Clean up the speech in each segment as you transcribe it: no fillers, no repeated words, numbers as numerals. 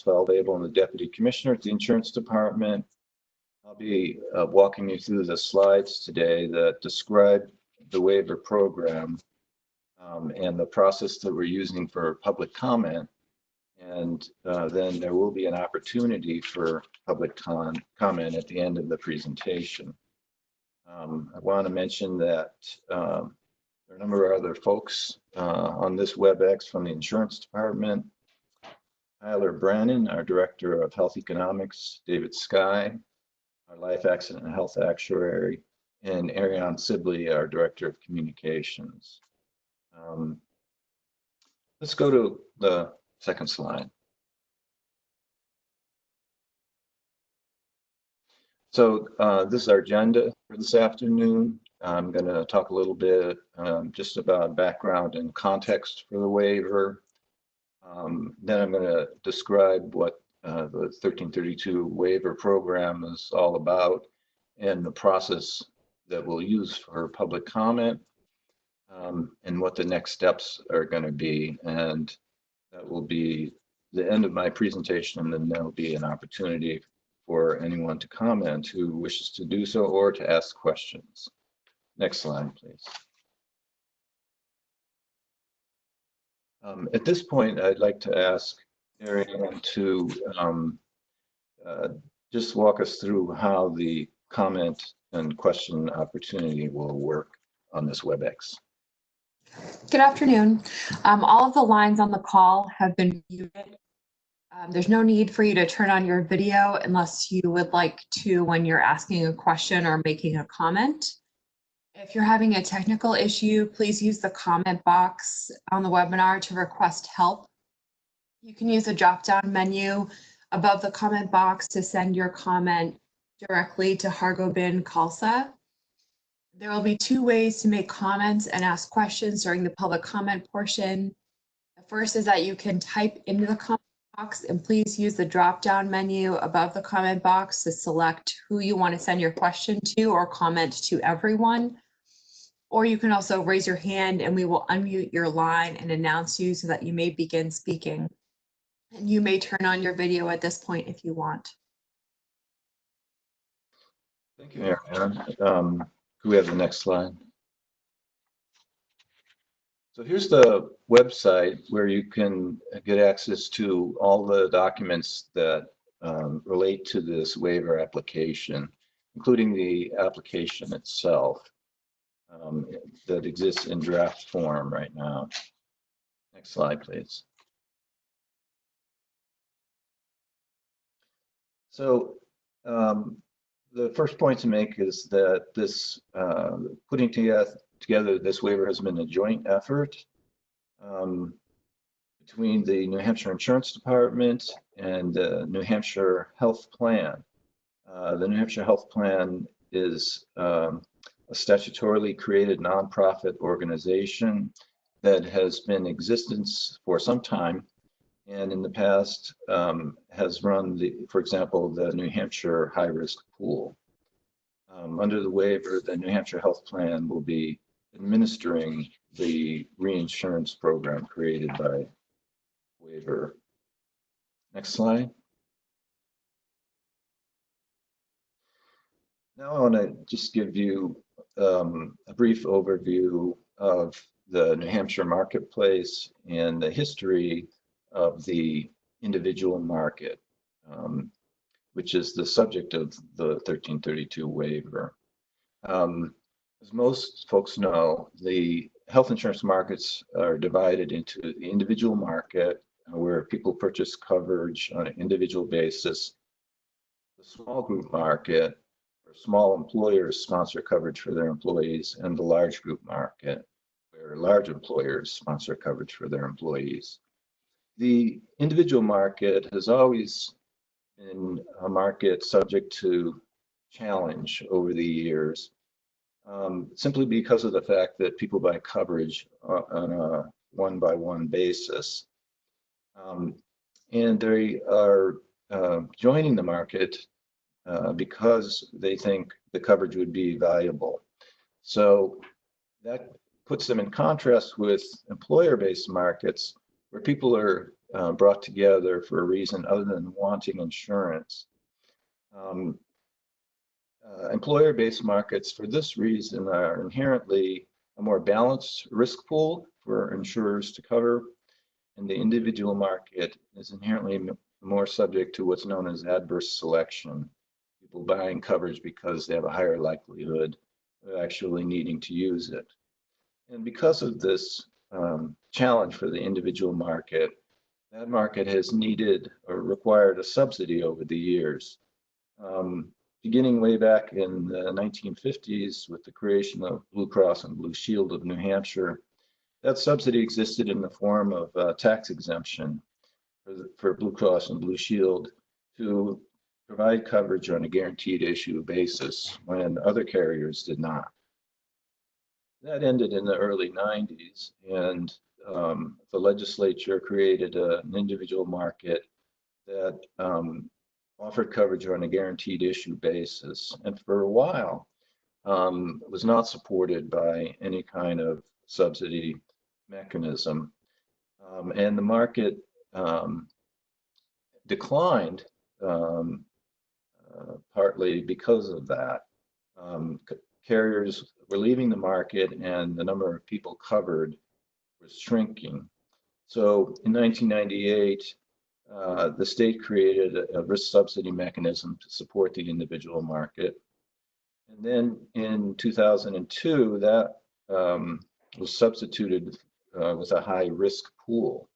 Thomas Feldable. I'm the Deputy Commissioner at the Insurance Department. I'll be walking you through the slides today that describe the waiver program and the process that we're using for public comment. And then there will be an opportunity for public comment at the end of the presentation. I want to mention that there are a number of other folks on this WebEx from the Insurance Department. Tyler Brennan, our Director of Health Economics, David Skye, our Life Accident and Health Actuary, and Ariane Sibley, our Director of Communications. Let's go to the second slide. So this is our agenda for this afternoon. I'm going to talk a little bit just about background and context for the waiver. Then I'm going to describe what the 1332 waiver program is all about and the process that we'll use for public comment and what the next steps are going to be. And that will be the end of my presentation, and then there'll be an opportunity for anyone to comment who wishes to do so or to ask questions. Next slide, please. At this point, I'd like to ask Ariane to just walk us through how the comment and question opportunity will work on this WebEx. Good afternoon. All of the lines on the call have been muted. There's no need for you to turn on your video unless you would like to when you're asking a question or making a comment. If you're having a technical issue, please use the comment box on the webinar to request help. You can use the drop-down menu above the comment box to send your comment directly to Hargobin Khalsa. There will be two ways to make comments and ask questions during the public comment portion. The first is that you can type into the comment box, and please use the drop-down menu above the comment box to select who you want to send your question to or comment to everyone. Or you can also raise your hand and we will unmute your line and announce you so that you may begin speaking. And you may turn on your video at this point if you want. Thank you, Ariane. Could we have the next slide? So here's the website where you can get access to all the documents that relate to this waiver application, including the application itself that exists in draft form right now. Next slide, please. So the first point to make is that this putting together this waiver has been a joint effort between the New Hampshire Insurance Department and the New Hampshire Health Plan. The New Hampshire Health Plan is a statutorily created nonprofit organization that has been in existence for some time, and in the past has run, for example, the New Hampshire high-risk pool. Under the waiver, the New Hampshire Health Plan will be administering the reinsurance program created by waiver. Next slide. Now I want to just give you a brief overview of the New Hampshire marketplace and the history of the individual market, which is the subject of the 1332 waiver. As most folks know, the health insurance markets are divided into the individual market, where people purchase coverage on an individual basis, the small group market, where small employers sponsor coverage for their employees, and the large group market, where large employers sponsor coverage for their employees. The individual market has always been a market subject to challenge over the years, simply because of the fact that people buy coverage on a one-by-one basis. And they are joining the market because they think the coverage would be valuable. So that puts them in contrast with employer-based markets where people are brought together for a reason other than wanting insurance. Employer-based markets, for this reason, are inherently a more balanced risk pool for insurers to cover, and the individual market is inherently more subject to what's known as adverse selection. People buying coverage because they have a higher likelihood of actually needing to use it. And because of this challenge for the individual market, that market has needed or required a subsidy over the years. Beginning way back in the 1950s with the creation of Blue Cross and Blue Shield of New Hampshire, that subsidy existed in the form of tax exemption for Blue Cross and Blue Shield to provide coverage on a guaranteed issue basis when other carriers did not. That ended in the early 90s, and the legislature created an individual market that offered coverage on a guaranteed issue basis. And for a while, it was not supported by any kind of subsidy mechanism. And the market declined partly because of that. Carriers were leaving the market and the number of people covered was shrinking. So in 1998, the state created a risk subsidy mechanism to support the individual market. And then in 2002, that was substituted with a high risk pool,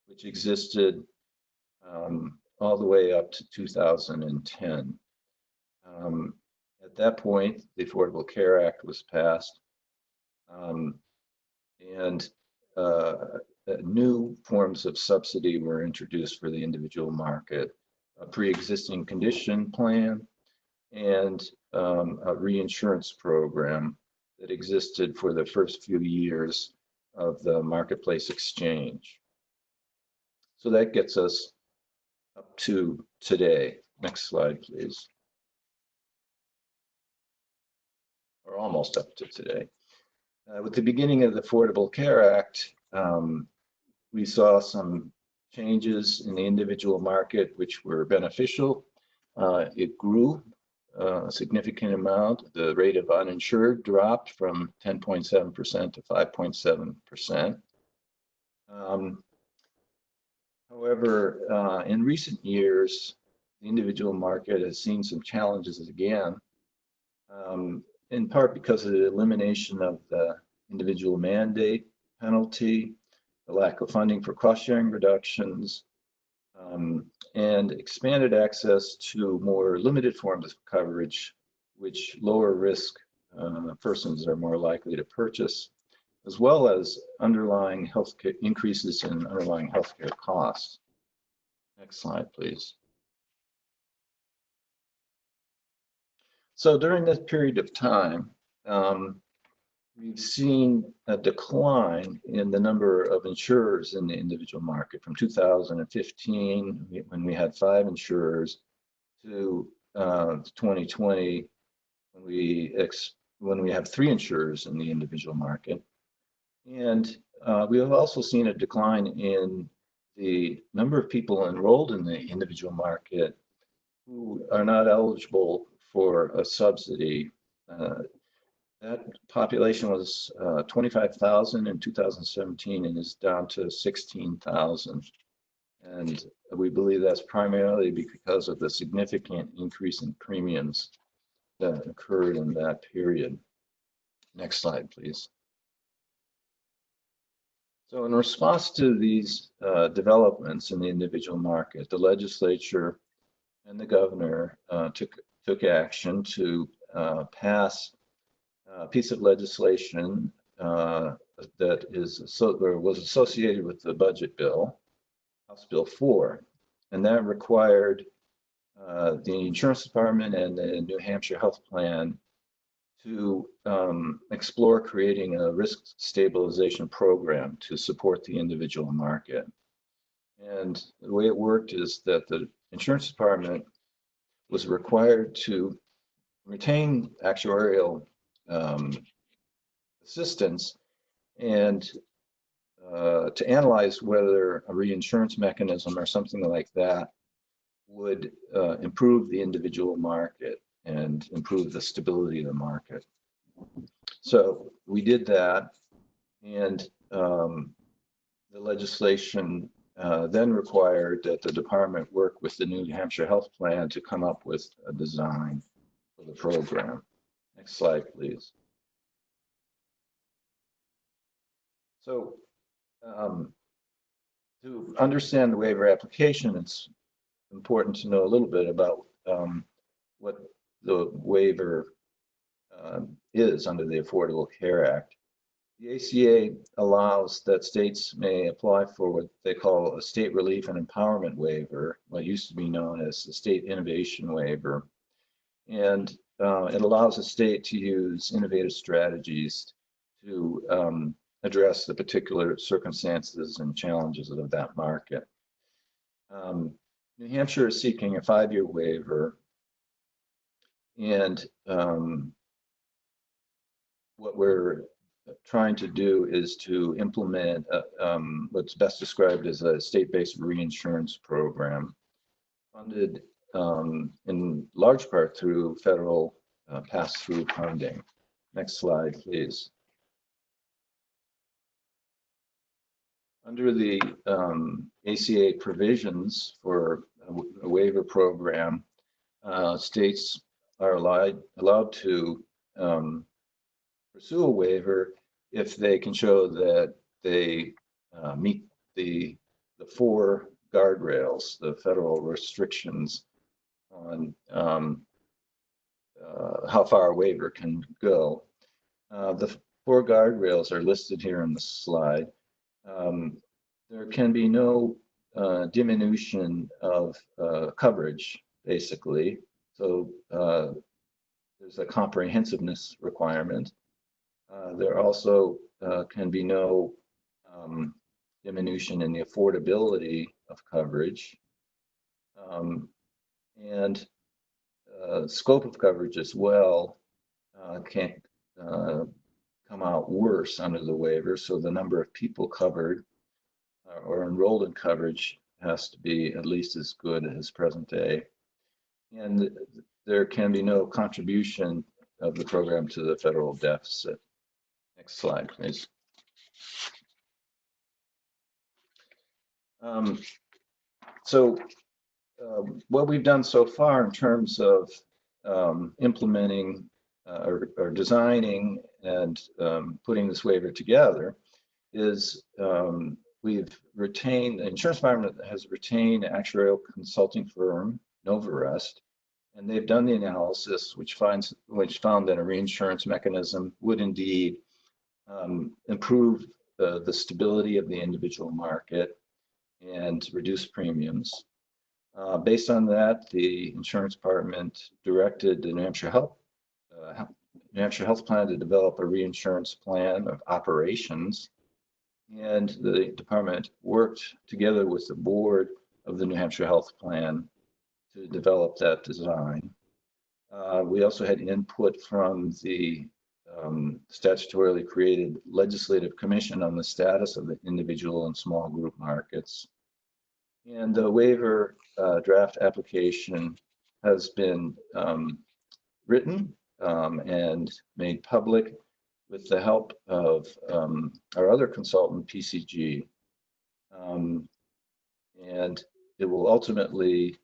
which existed all the way up to 2010. At that point, the Affordable Care Act was passed, and new forms of subsidy were introduced for the individual market, a pre-existing condition plan, and a reinsurance program that existed for the first few years of the marketplace exchange. So that gets us up to today. Next slide, please. Or almost up to today. With the beginning of the Affordable Care Act, we saw some changes in the individual market which were beneficial. It grew a significant amount. The rate of uninsured dropped from 10.7% to 5.7%. However, in recent years, the individual market has seen some challenges again, in part because of the elimination of the individual mandate penalty, the lack of funding for cost-sharing reductions, and expanded access to more limited forms of coverage, which lower risk persons are more likely to purchase, as well as underlying healthcare increases in underlying healthcare costs. Next slide, please. So during this period of time, we've seen a decline in the number of insurers in the individual market from 2015, when we had 5 insurers, to 2020, when we have 3 insurers in the individual market. And we have also seen a decline in the number of people enrolled in the individual market who are not eligible for a subsidy. That population was 25,000 in 2017 and is down to 16,000. And we believe that's primarily because of the significant increase in premiums that occurred in that period. Next slide, please. So in response to these developments in the individual market, the legislature and the governor took action to pass a piece of legislation that was associated with the budget bill, House Bill 4, and that required the Insurance Department and the New Hampshire Health Plan to explore creating a risk stabilization program to support the individual market. And the way it worked is that the Insurance Department was required to retain actuarial assistance and to analyze whether a reinsurance mechanism or something like that would improve the individual market and improve the stability of the market. So we did that, and the legislation then required that the department work with the New Hampshire Health Plan to come up with a design for the program. Next slide, please. So to understand the waiver application, it's important to know a little bit about what the waiver is under the Affordable Care Act. The ACA allows that states may apply for what they call a state relief and empowerment waiver, what used to be known as the state innovation waiver. And it allows a state to use innovative strategies to address the particular circumstances and challenges of that market. New Hampshire is seeking a 5-year waiver, and what we're trying to do is to implement what's best described as a state-based reinsurance program, funded in large part through federal pass-through funding. Next slide, please. Under the ACA provisions for a waiver program, states are allowed to pursue a waiver if they can show that they meet the 4 guardrails, the federal restrictions on how far a waiver can go. The 4 guardrails are listed here on the slide. There can be no diminution of coverage, basically. So there's a comprehensiveness requirement. There also can be no diminution in the affordability of coverage. And scope of coverage as well can't come out worse under the waiver. So the number of people covered or enrolled in coverage has to be at least as good as present day. And there can be no contribution of the program to the federal deficit. Next slide, please. What we've done so far in terms of implementing or designing and putting this waiver together is we've retained, the insurance department has retained an actuarial consulting firm, Novarest, and they've done the analysis, which found that a reinsurance mechanism would indeed improve the stability of the individual market and reduce premiums. Based on that, the insurance department directed the New Hampshire Health Plan to develop a reinsurance plan of operations, and the department worked together with the board of the New Hampshire Health Plan to develop that design. We also had input from the statutorily created legislative commission on the status of the individual and small group markets. And the waiver draft application has been written and made public with the help of our other consultant, PCG. And it will ultimately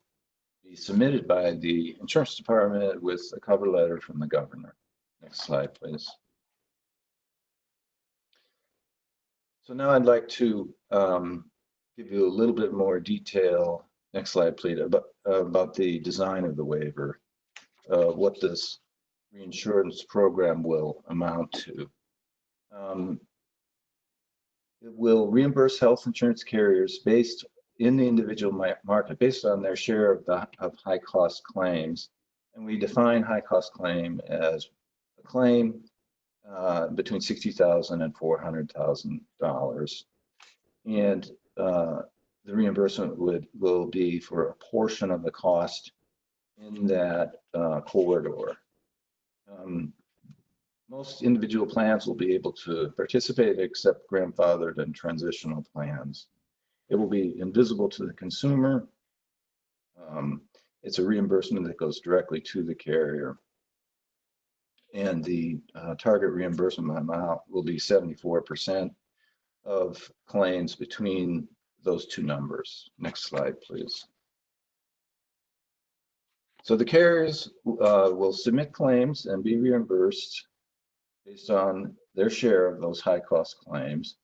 be submitted by the insurance department with a cover letter from the governor. Next slide, please. So now I'd like to give you a little bit more detail. Next slide, please, about the design of the waiver, what this reinsurance program will amount to. It will reimburse health insurance carriers based in the individual market based on their share of high cost claims. And we define high cost claim as a claim between $60,000 and $400,000. And the reimbursement will be for a portion of the cost in that corridor. Most individual plans will be able to participate except grandfathered and transitional plans. It will be invisible to the consumer. It's a reimbursement that goes directly to the carrier. And the target reimbursement amount will be 74% of claims between those two numbers. Next slide, please. So the carriers will submit claims and be reimbursed based on their share of those high-cost claims.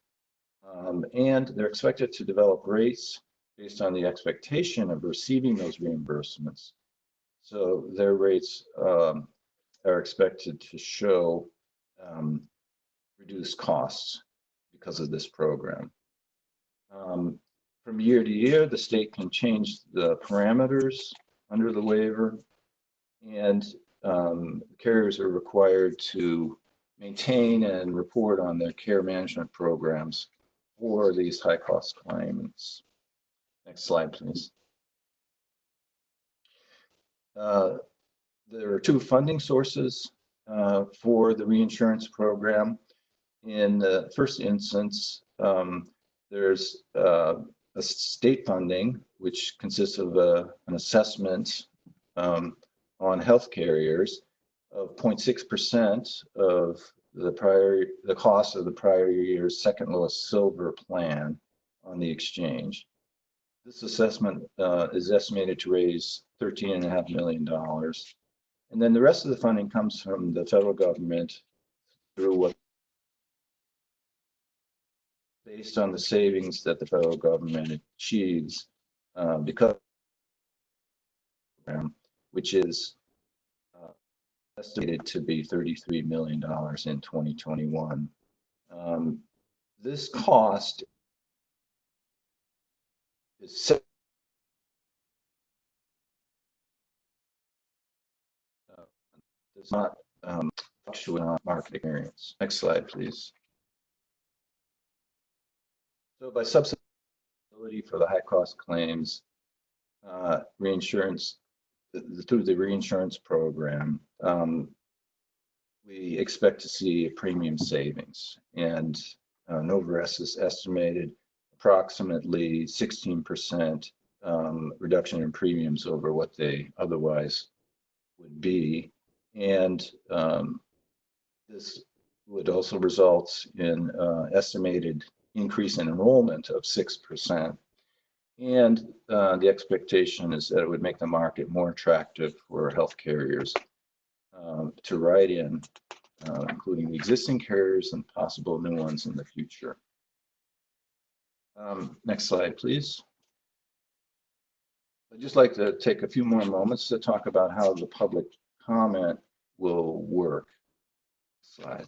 And they're expected to develop rates based on the expectation of receiving those reimbursements. So their rates are expected to show reduced costs because of this program. From year to year, the state can change the parameters under the waiver, and carriers are required to maintain and report on their care management programs for these high-cost claimants. Next slide, please. There are two funding sources for the reinsurance program. In the first instance, there's a state funding, which consists of an assessment on health carriers of 0.6% of the cost of the prior year's second lowest silver plan on the exchange. This assessment is estimated to raise $13.5 million. And then the rest of the funding comes from the federal government through what, based on the savings that the federal government achieves because of the program, which is estimated to be $33 million in 2021. This cost is does not fluctuate on market experience. Next slide, please. So by subsidy for the high cost claims, reinsurance, through the reinsurance program, we expect to see premium savings, and Novarest has estimated approximately 16% reduction in premiums over what they otherwise would be. And this would also result in estimated increase in enrollment of 6%. And the expectation is that it would make the market more attractive for health carriers to write in, including the existing carriers and possible new ones in the future. Next slide, please. I'd just like to take a few more moments to talk about how the public comment will work. Slide.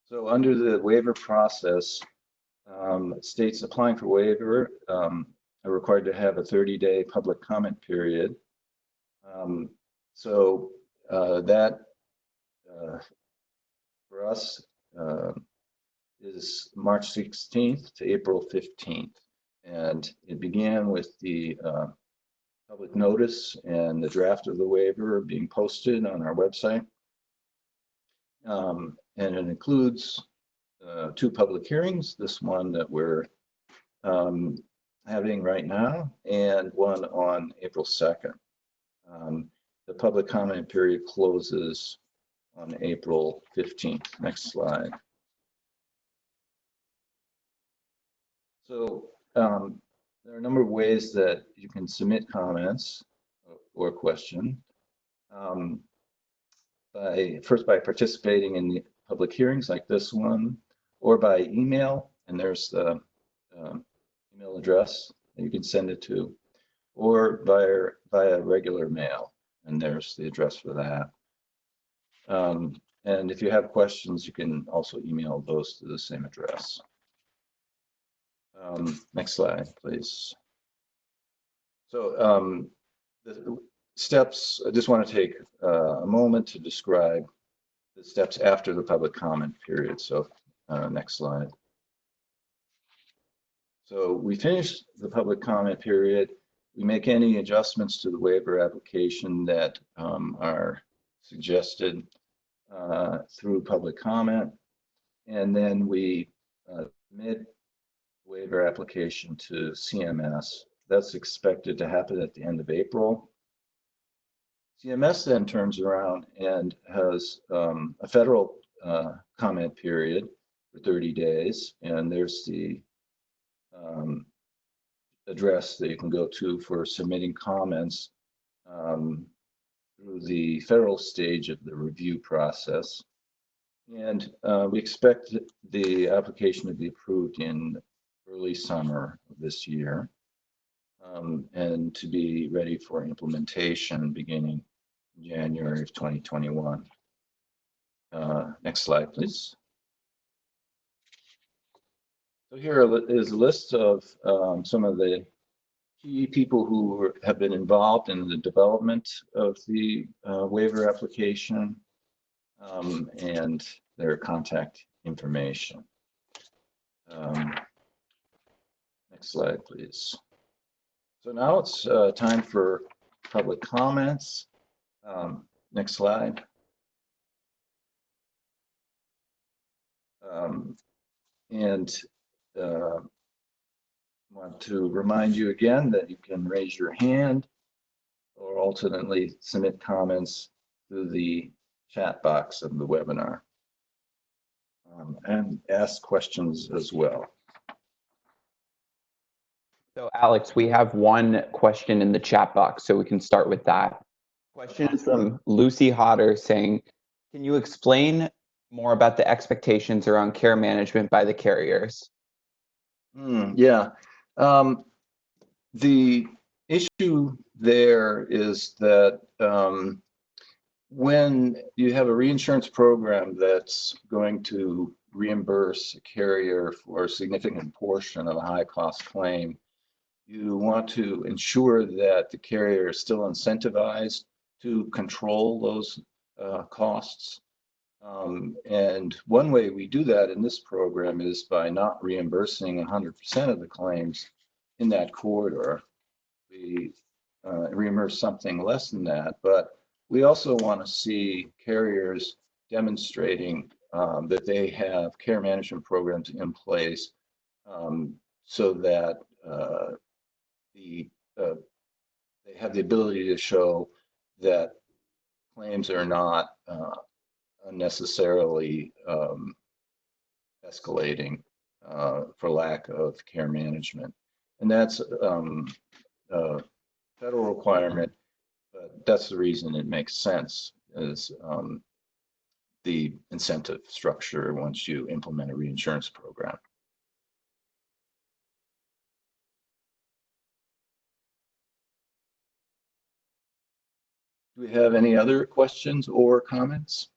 So under the waiver process, states applying for waiver are required to have a 30-day public comment period. So that for us is March 16th to April 15th. And it began with the public notice and the draft of the waiver being posted on our website. And it includes two public hearings, this one that we're having right now, and one on April 2nd. The public comment period closes on April 15th. Next slide. So there are a number of ways that you can submit comments or question. First, by participating in the public hearings like this one, or by email, and there's the email address that you can send it to, or via regular mail, and there's the address for that. And if you have questions, you can also email those to the same address. Next slide, please. So the steps, I just want to take a moment to describe the steps after the public comment period. So next slide. So we finish the public comment period. We make any adjustments to the waiver application that are suggested through public comment. And then we submit waiver application to CMS. That's expected to happen at the end of April. CMS then turns around and has a federal comment period for 30 days. And there's the address that you can go to for submitting comments through the federal stage of the review process. And we expect the application to be approved in early summer of this year, and to be ready for implementation beginning January of 2021. Next slide, please. So here is a list of some of the key people who have been involved in the development of the waiver application, and their contact information. Next slide, please. So now it's time for public comments. Next slide. And want to remind you again that you can raise your hand or alternately submit comments through the chat box of the webinar, and ask questions as well. So Alex, we have one question in the chat box, so we can start with that. Question is from Lucy Hodder saying, can you explain more about the expectations around care management by the carriers? Yeah. The issue there is that when you have a reinsurance program that's going to reimburse a carrier for a significant portion of a high cost claim, you want to ensure that the carrier is still incentivized to control those costs. And one way we do that in this program is by not reimbursing 100% of the claims in that corridor. We reimburse something less than that, but we also want to see carriers demonstrating that they have care management programs in place, so that they have the ability to show that claims are not unnecessarily escalating for lack of care management. And that's a federal requirement, but that's the reason it makes sense, is the incentive structure once you implement a reinsurance program. Do we have any other questions or comments?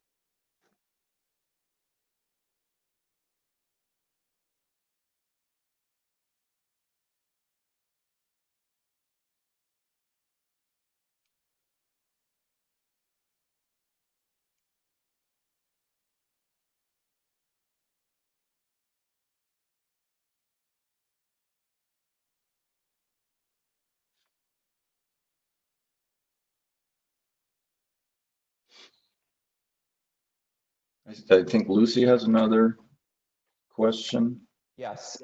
I think Lucy has another question. Yes,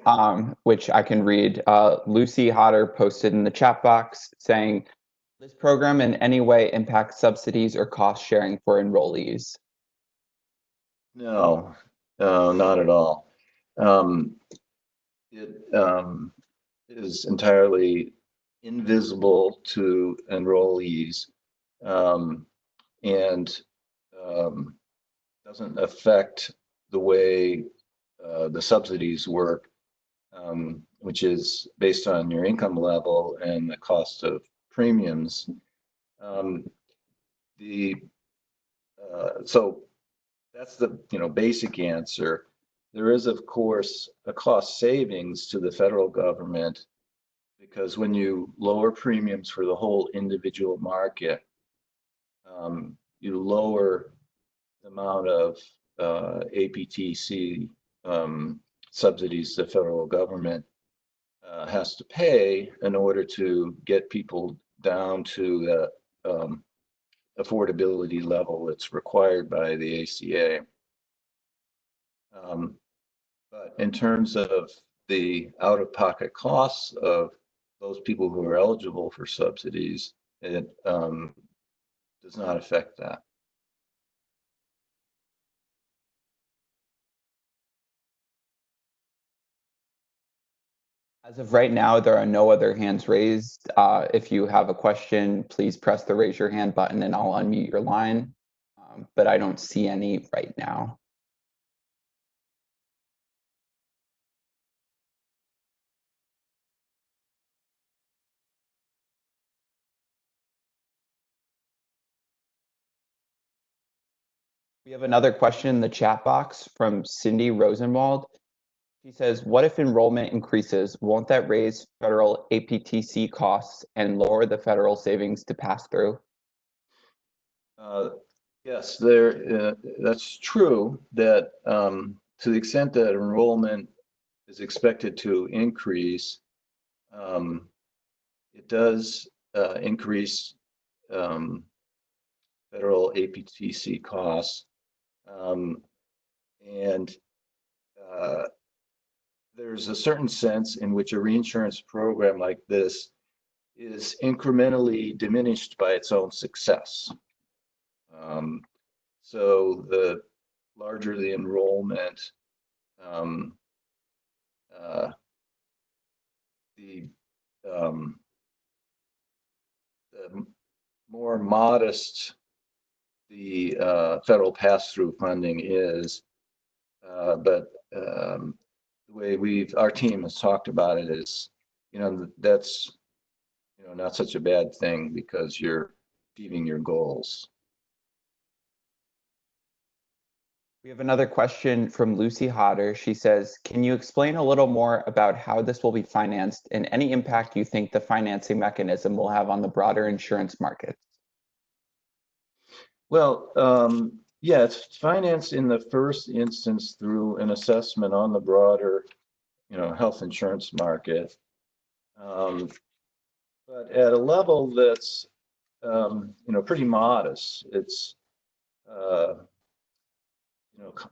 which I can read. Lucy Hodder posted in the chat box saying, this program in any way impacts subsidies or cost sharing for enrollees? No, not at all. It is entirely invisible to enrollees, and doesn't affect the way the subsidies work, which is based on your income level and the cost of premiums. So that's the basic answer. There is, of course, a cost savings to the federal government, because when you lower premiums for the whole individual market, you lower the amount of APTC subsidies the federal government has to pay in order to get people down to the affordability level that's required by the ACA. But in terms of the out-of-pocket costs of those people who are eligible for subsidies, it does not affect that. As of right now, there are no other hands raised. If you have a question, please press the raise your hand button and I'll unmute your line. But I don't see any right now. We have another question in the chat box from Cindy Rosenwald. She says, what if enrollment increases? Won't that raise federal APTC costs and lower the federal savings to pass through? Yes, that's true that to the extent that enrollment is expected to increase, it does increase federal APTC costs. And there's a certain sense in which a reinsurance program like this is incrementally diminished by its own success. So the larger the enrollment, the more modest the federal pass-through funding is. But the way our team has talked about it is, that's, not such a bad thing because you're achieving your goals. We have another question from Lucy Hodder. She says, can you explain a little more about how this will be financed and any impact you think the financing mechanism will have on the broader insurance markets? Well, yeah, it's financed in the first instance through an assessment on the broader, health insurance market. But at a level that's, pretty modest. It's,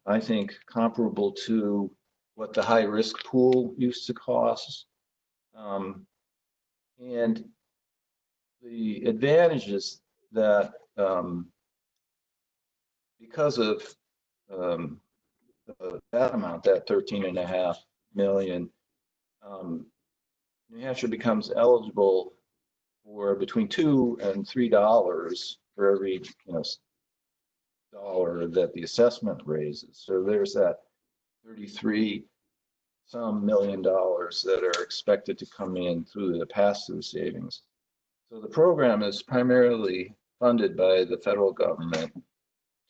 I think comparable to what the high risk pool used to cost. And the advantages that, because of that amount, that $13.5 million, New Hampshire becomes eligible for between $2 and $3 for every dollar that the assessment raises. So there's that 33 some million dollars that are expected to come in through the pass-through savings. So the program is primarily funded by the federal government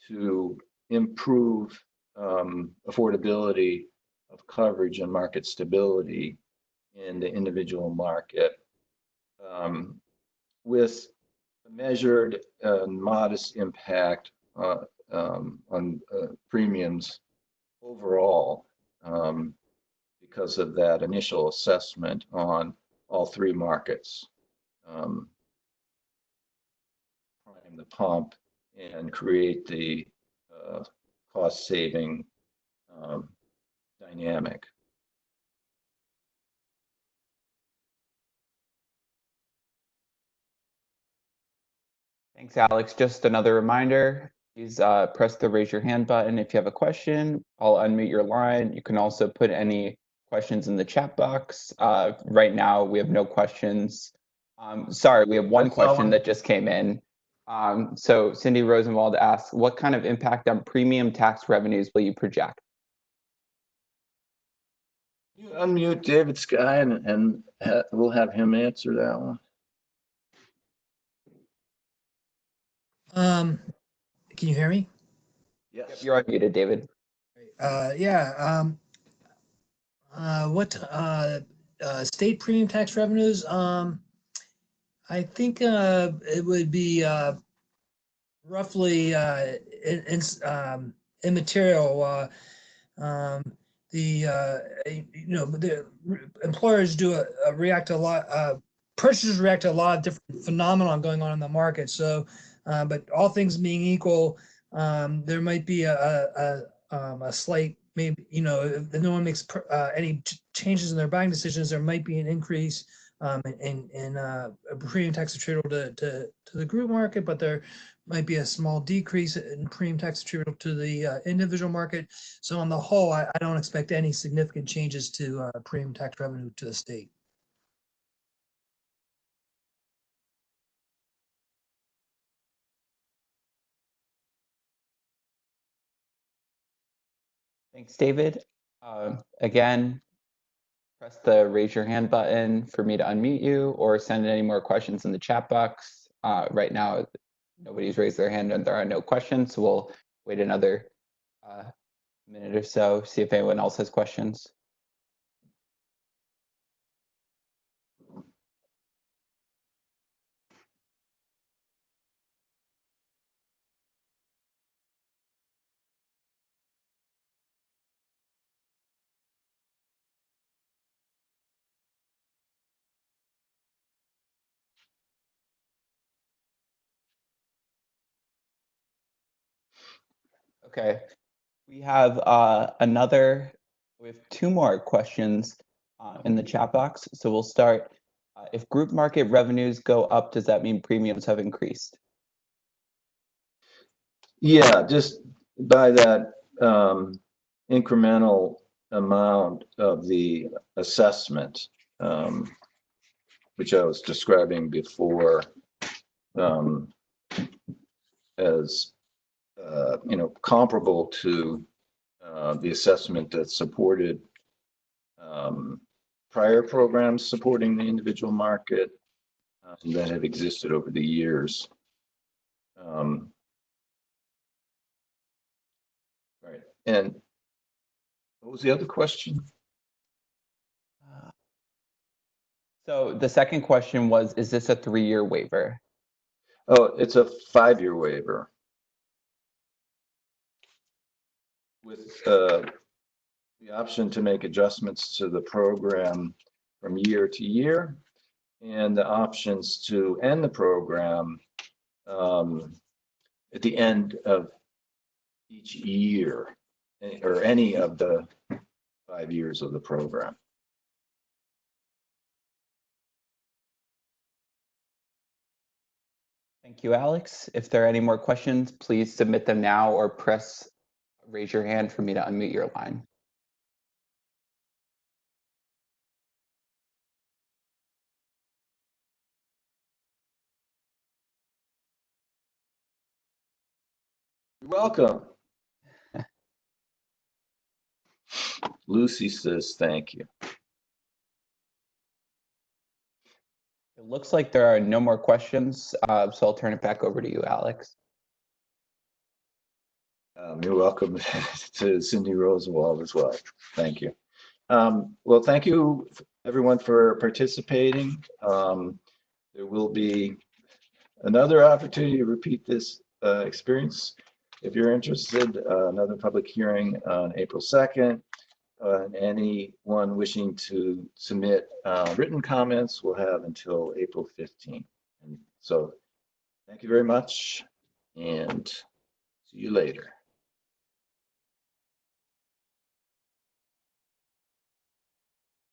to improve affordability of coverage and market stability in the individual market, with a measured and modest impact on premiums overall, because of that initial assessment on all three markets. Prime the pump and create the cost saving dynamic. Thanks, Alex. Just another reminder, please press the raise your hand button if you have a question. I'll unmute your line. You can also put any questions in the chat box. Right now, we have no questions. Sorry, we have one question that just came in. So Cindy Rosenwald asks, what kind of impact on premium tax revenues will you project? You unmute David Sky and we'll have him answer that one. Can you hear me? Yes. You're unmuted, David. What state premium tax revenues? I think it would be roughly immaterial. The employers react a lot. Purchasers react to a lot of different phenomena going on in the market. So But all things being equal, there might be a slight, maybe, if no one makes any changes in their buying decisions, there might be an increase in premium tax attributable to the group market, but there might be a small decrease in premium tax attributable to the individual market. So on the whole, I don't expect any significant changes to premium tax revenue to the state. Thanks, David. Again, press the raise your hand button for me to unmute you, or send any more questions in the chat box. Right now, nobody's raised their hand and there are no questions, so we'll wait another minute or so, see if anyone else has questions. Okay, we have we have two more questions in the chat box. So we'll start. If group market revenues go up, does that mean premiums have increased? Yeah, just by that incremental amount of the assessment, which I was describing before, as comparable to the assessment that supported prior programs supporting the individual market that have existed over the years. Right. And what was the other question? So the second question was, is this a 3-year waiver? Oh, it's a 5-year waiver with the option to make adjustments to the program from year to year, and the options to end the program at the end of each year, or any of the 5 years of the program. Thank you, Alex. If there are any more questions, please submit them now or raise your hand for me to unmute your line. You're welcome. Lucy says thank you. It looks like there are no more questions, so I'll turn it back over to you, Alex. You're welcome to Cindy Roosevelt as well. Thank you. Well, thank you everyone for participating. There will be another opportunity to repeat this experience. If you're interested, another public hearing on April 2nd. Anyone wishing to submit written comments will have until April 15th. And so thank you very much, and see you later.